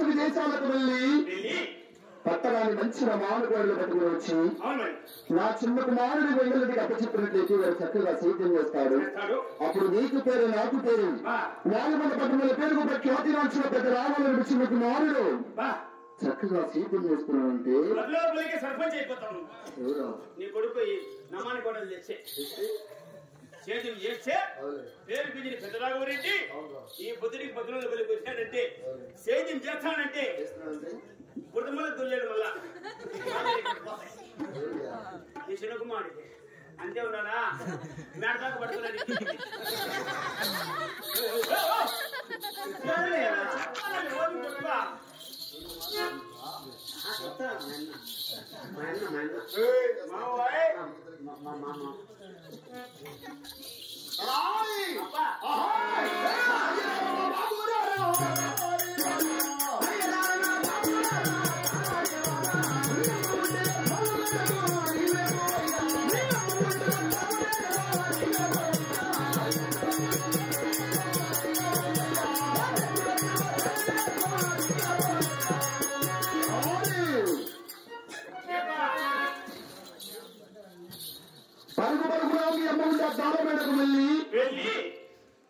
విదేశాలకు వెళ్ళి పట్టణాన్ని మంచి మానుకోడలు పట్టుకుని వచ్చి నా చిన్న కుమారుడి వెంగళకి అప్పచెప్పినట్లయితే వారు చక్కగా సేద్యం చేస్తాడు. అప్పుడు నీకు పేరు నాకు పేరు నాలుగొండ పట్టణాల పేరుకు ఖ్యాతి రాల్చిన పెద్ద రావాలని చిన్న కుమారుడు చక్కగా సేద్యం చేస్తున్నాడంటే సర్పంచ్ అయిపోతాను. నీ కొడుకు నమ్మాని కోడలు చేసే సేద్యం చేస్తే పేరు పిలిచిన పెద్దరాఘవరెడ్డి ఈ బుద్ధుడికి బదులు వెలికి వచ్చాడంటే సేద్యం చేస్తానంటే కుటుంబాల దుల్లేడు వల్ల ఈ చిన్నకుమారుడికి అంతే ఉన్నాడా మేడదాకా పడుతున్నాడు.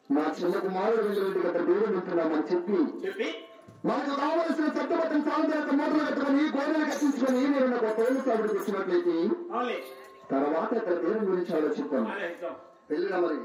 మా చిన్న కుమారుడు వెంకరెడ్డి గత దూరం ఉంటున్నామని చెప్పి మనకు కావలసిన చట్టబట్టం సాగుదల మూటలు కట్టుకుని గోడలు కట్టించుకుని నేను ఒక తోలు సాగుడికి వచ్చినట్లయితే తర్వాత అక్కడ దేని గురించి ఆలోచిద్దాం. వెళ్ళినా మరి